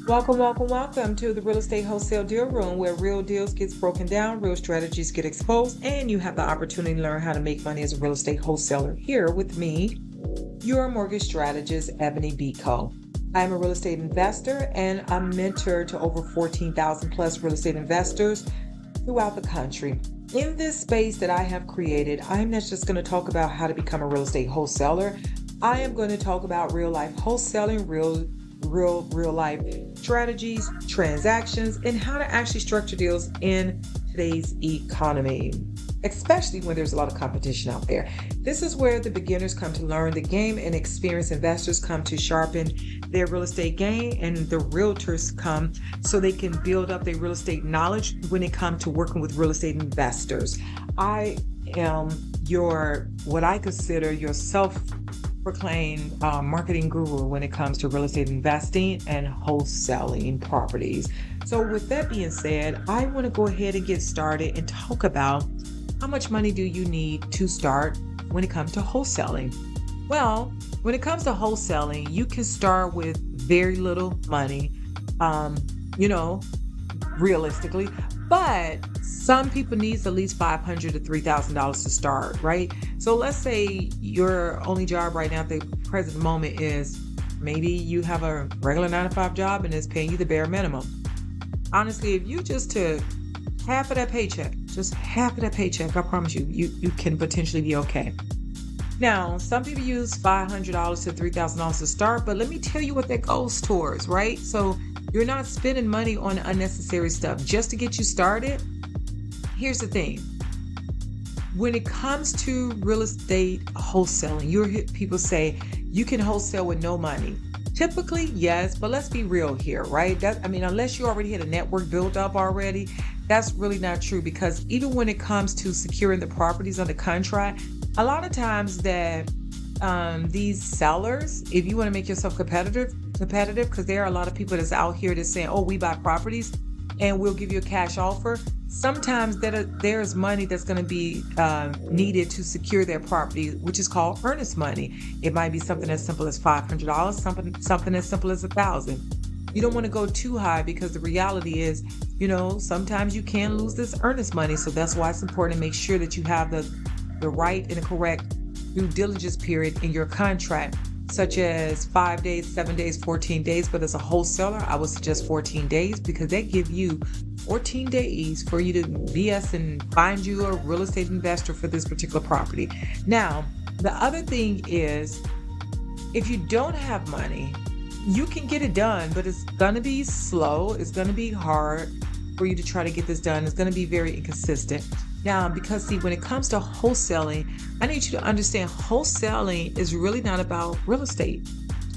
Welcome to the Real Estate Wholesale Deal Room, where real deals gets broken down, real strategies get exposed, and you have the opportunity to learn how to make money as a real estate wholesaler. Here with me, your mortgage strategist, Ebonie Beaco. I'm a real estate investor and a mentor to over 14,000 plus real estate investors throughout the country. In this space that I have created, I'm not just going to talk about how to become a real estate wholesaler. I am going to talk about real life wholesaling, real life strategies, transactions, and how to actually structure deals in today's economy, especially when there's a lot of competition out there. This is where the beginners come to learn the game and experienced investors come to sharpen their real estate game, and the realtors come so they can build up their real estate knowledge when it comes to working with real estate investors. I am what I consider your self-proclaimed marketing guru when it comes to real estate investing and wholesaling properties. So with that being said, I want to go ahead and get started and talk about how much money do you need to start when it comes to wholesaling. Well, when it comes to wholesaling, you can start with very little money, realistically, but some people needs at least $500 to $3,000 to start, right? So let's say your only job right now at the present moment is maybe you have a regular 9-to-5 job and it's paying you the bare minimum. Honestly, if you just took half of that paycheck, I promise you can potentially be okay. Now, some people use $500 to $3,000 to start, but let me tell you what that goes towards, right? So you're not spending money on unnecessary stuff just to get you started. Here's the thing. When it comes to real estate wholesaling, you hear people say you can wholesale with no money. Typically, yes, but let's be real here, right? Unless you already had a network built up already, that's really not true, because even when it comes to securing the properties under contract, a lot of times that these sellers, if you want to make yourself competitive, because there are a lot of people that's out here that's saying, oh, we buy properties and we'll give you a cash offer. Sometimes there's money that's going to be needed to secure their property, which is called earnest money. It might be something as simple as $500, something as simple as $1,000. You don't want to go too high, because the reality is, sometimes you can lose this earnest money. So that's why it's important to make sure that you have the right and the correct due diligence period in your contract, such as 5 days, 7 days, 14 days. But as a wholesaler, I would suggest 14 days, because they give you 14 days for you to BS and find you a real estate investor for this particular property. Now, the other thing is, if you don't have money, you can get it done, but it's going to be slow. It's going to be hard for you to try to get this done. It's going to be very inconsistent. Now, because see, when it comes to wholesaling, I need you to understand wholesaling is really not about real estate.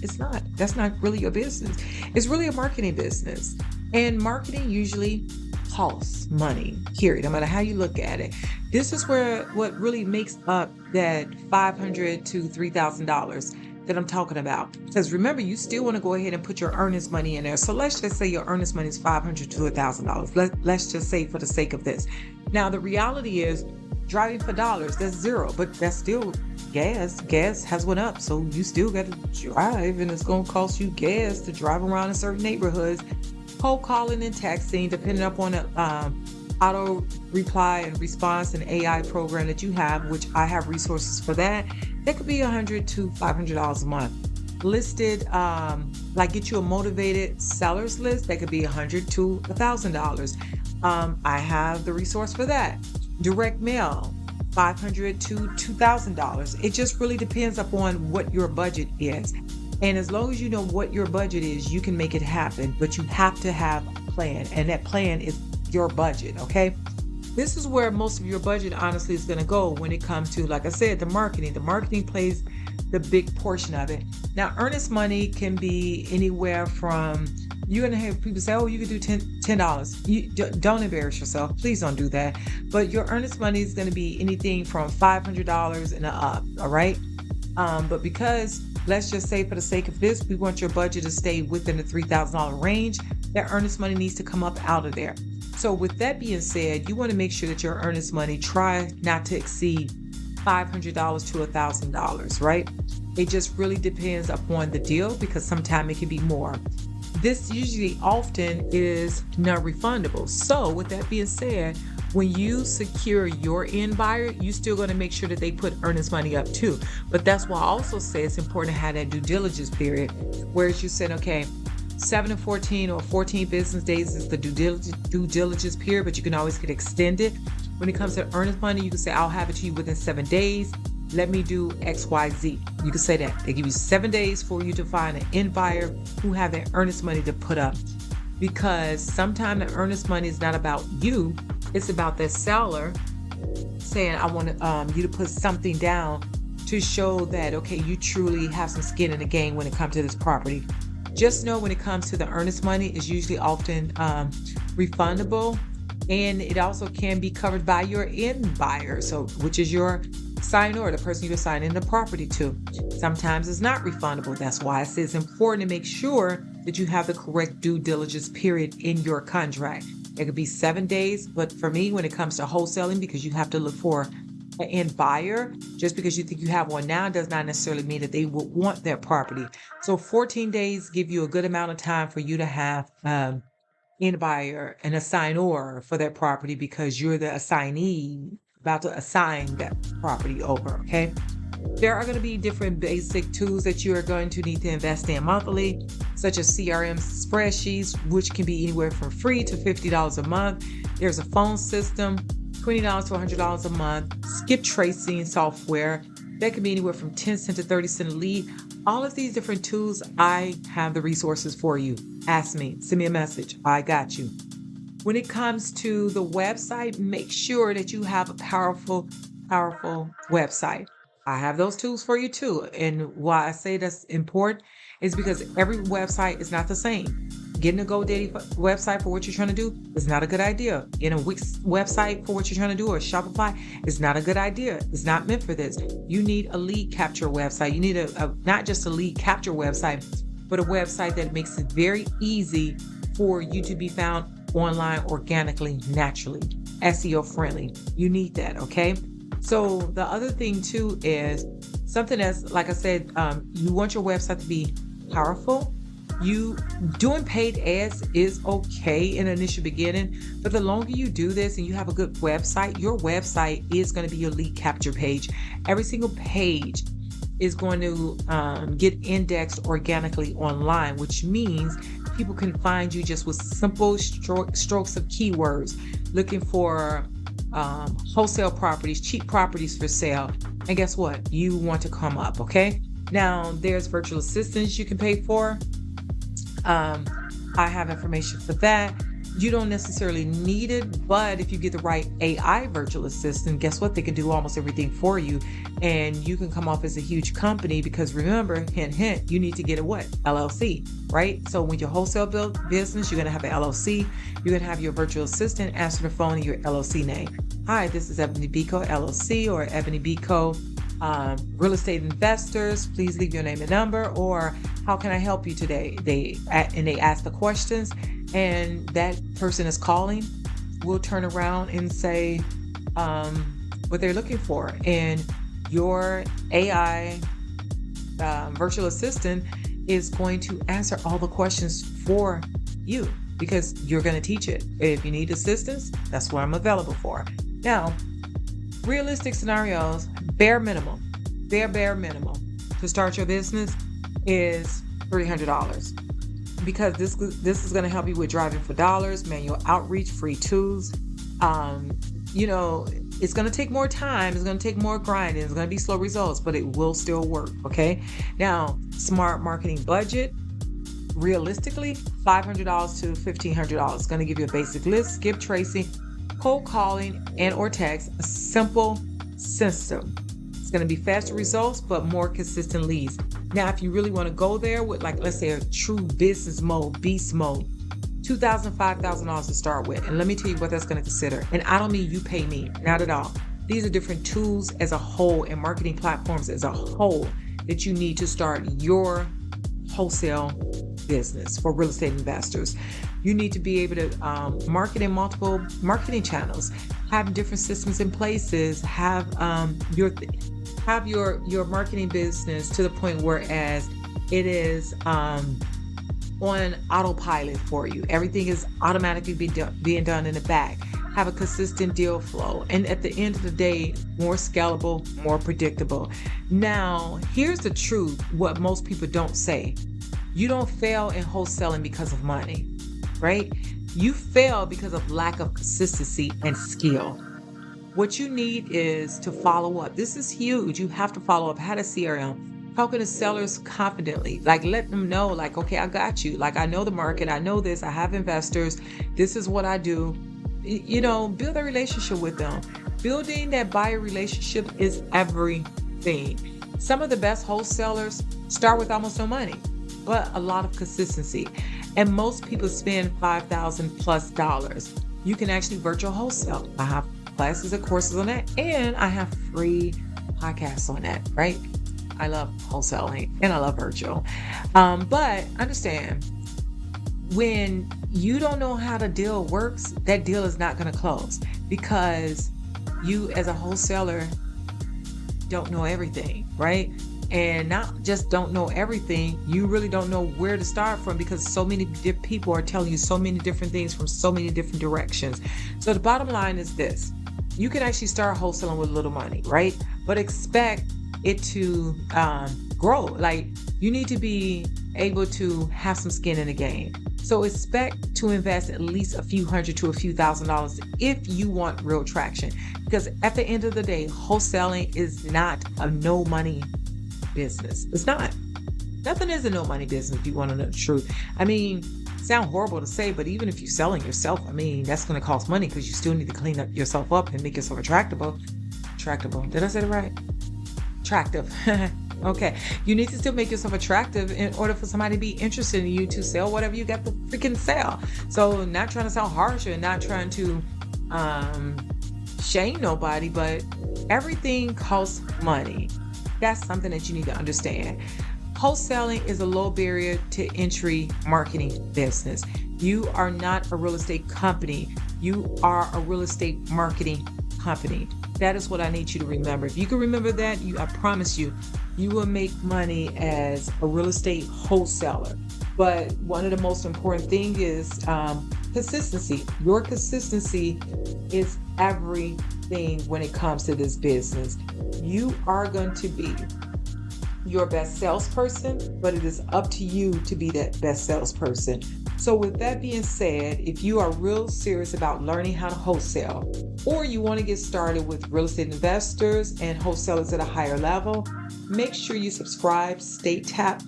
It's not. That's not really your business. It's really a marketing business. And marketing usually costs money, period, no matter how you look at it. This is what really makes up that $500 to $3,000 that I'm talking about. Because remember, you still want to go ahead and put your earnest money in there. So let's just say your earnest money is $500 to $1,000. Let's just say for the sake of this. Now, the reality is, driving for dollars, that's zero, but that's still gas. Gas has went up, so you still got to drive, and it's going to cost you gas to drive around in certain neighborhoods. Cold calling and texting, depending upon the auto reply and response and AI program that you have, which I have resources for that could be $100 to $500 a month. Listed, like get you a motivated sellers list, that could be $100 to $1,000. I have the resource for that. Direct mail, $500 to $2,000. It just really depends upon what your budget is. And as long as you know what your budget is, you can make it happen, but you have to have a plan, and that plan is your budget, okay? This is where most of your budget honestly is going to go when it comes to, like I said, the marketing. The marketing plays the big portion of it. Now, earnest money can be anywhere from, you're going to have people say, oh, you can do $10. You don't embarrass yourself. Please don't do that. But your earnest money is going to be anything from $500 and up, all right? But because, let's just say for the sake of this, we want your budget to stay within the $3,000 range, that earnest money needs to come up out of there. So with that being said, you want to make sure that your earnest money, try not to exceed $500 to $1,000, right? It just really depends upon the deal, because sometimes it can be more. this usually often is non-refundable. So with that being said, when you secure your end buyer, you're still going to make sure that they put earnest money up too. But that's why I also say it's important to have that due diligence period, whereas you said, okay, 7 to 14 or 14 business days is the due diligence period, but you can always get extended. When it comes to earnest money, you can say, I'll have it to you within 7 days. Let me do X, Y, Z. You can say that. They give you 7 days for you to find an end buyer who have that earnest money to put up. Because sometimes the earnest money is not about you. It's about the seller saying, I want you to put something down to show that, okay, you truly have some skin in the game when it comes to this property. Just know when it comes to the earnest money, it's usually often refundable, and it also can be covered by your end buyer, so which is your signor, the person you're signing the property to. Sometimes it's not refundable. That's why it's important to make sure that you have the correct due diligence period in your contract. It could be 7 days, but for me, when it comes to wholesaling, because you have to look for an end buyer, just because you think you have one now does not necessarily mean that they will want that property. So 14 days give you a good amount of time for you to have end buyer and assignor for that property, because you're the assignee about to assign that property over, okay? There are going to be different basic tools that you are going to need to invest in monthly, such as CRM spreadsheets, which can be anywhere from free to $50 a month. There's a phone system, $20 to $100 a month. Skip tracing software, that can be anywhere from 10 cents to 30 cents a lead. All of these different tools, I have the resources for you. Ask me, send me a message. I got you. When it comes to the website, make sure that you have a powerful website. I have those tools for you too. And why I say that's important is because every website is not the same. Getting a GoDaddy website for what you're trying to do is not a good idea. Getting a Wix website for what you're trying to do, or Shopify, is not a good idea. It's not meant for this. You need a lead capture website. You need a not just a lead capture website, but a website that makes it very easy for you to be found online organically, naturally, SEO friendly. You need that, okay? So the other thing too is something that's, like I said, you want your website to be powerful. You doing paid ads is okay in the initial beginning, but the longer you do this and you have a good website, your website is going to be your lead capture page. Every single page is going to get indexed organically online, which means people can find you just with simple strokes of keywords, looking for wholesale properties, cheap properties for sale. And guess what? You want to come up, okay? Now, there's virtual assistants you can pay for. I have information for that. You don't necessarily need it, but if you get the right AI virtual assistant, guess what? They can do almost everything for you, and you can come off as a huge company, because remember, hint, hint, you need to get a what? LLC, right? So when your wholesale business, you're going to have an LLC. You're going to have your virtual assistant answer the phone in your LLC name. Hi, this is Ebonie Beaco, LLC, or Ebonie Beaco Real Estate Investors. Please leave your name and number, or how can I help you today? They ask the questions, and that person is calling will turn around and say what they're looking for. And your AI virtual assistant is going to answer all the questions for you, because you're going to teach it. If you need assistance, that's what I'm available for. Now, realistic scenarios, bare minimum to start your business is $300. Because this is going to help you with driving for dollars, manual outreach, free tools. It's going to take more time. It's going to take more grinding. It's going to be slow results, but it will still work. Okay. Now, smart marketing budget, realistically, $500 to $1,500. It's going to give you a basic list, skip tracing, cold calling, and or text, a simple system. It's going to be faster results, but more consistent leads. Now, if you really want to go there with, like, let's say a true business mode, beast mode, $2,000, $5,000 to start with. And let me tell you what that's going to consider. And I don't mean you pay me, not at all. These are different tools as a whole and marketing platforms as a whole that you need to start your wholesale business for real estate investors. You need to be able to market in multiple marketing channels, have different systems in places, have your marketing business to the point where as it is on autopilot for you. Everything is automatically being done in the back. Have a consistent deal flow. And at the end of the day, more scalable, more predictable. Now, here's the truth, what most people don't say. You don't fail in wholesaling because of money, right? You fail because of lack of consistency and skill. What you need is to follow up. This is huge. You have to follow up. How to CRM. Talking to sellers confidently. Like let them know, like, okay, I got you. Like I know the market. I know this. I have investors. This is what I do. Build a relationship with them. Building that buyer relationship is everything. Some of the best wholesalers start with almost no money, but a lot of consistency. And most people spend $5,000 plus dollars. You can actually virtual wholesale. I have classes and courses on that, and I have free podcasts on that, right? I love wholesaling and I love virtual. But understand, when you don't know how the deal works, that deal is not going to close because you as a wholesaler don't know everything, right? And not just don't know everything, you really don't know where to start from because so many people are telling you so many different things from so many different directions. So the bottom line is this. You can actually start wholesaling with little money, right? But expect it to grow. Like you need to be able to have some skin in the game. So expect to invest at least a few hundred to a few $1,000s if you want real traction. Because at the end of the day, wholesaling is not a no money business. It's not. Nothing is a no money business if you want to know the truth. I mean, sound horrible to say, but even if you're selling yourself, I mean, that's going to cost money because you still need to clean up yourself up and make yourself attractable. Did I say it right? Attractive. Okay. You need to still make yourself attractive in order for somebody to be interested in you to sell whatever you got to freaking sell. So not trying to sound harsh and not trying to shame nobody, but everything costs money. That's something that you need to understand. Wholesaling is a low barrier to entry marketing business. You are not a real estate company. You are a real estate marketing company. That is what I need you to remember. If you can remember that, I promise you, you will make money as a real estate wholesaler. But one of the most important things is consistency. Your consistency is everything when it comes to this business. You are going to be your best salesperson, but it is up to you to be that best salesperson. So with that being said, if you are real serious about learning how to wholesale, or you want to get started with real estate investors and wholesalers at a higher level, make sure you subscribe, stay tapped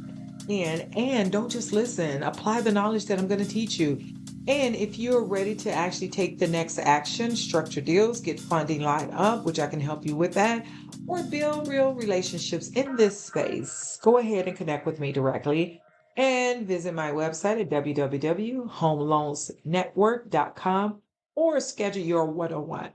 in, and don't just listen. Apply the knowledge that I'm going to teach you. And if you're ready to actually take the next action, structure deals, get funding lined up, which I can help you with that, or build real relationships in this space, go ahead and connect with me directly and visit my website at www.homeloansnetwork.com or schedule your one-on-one.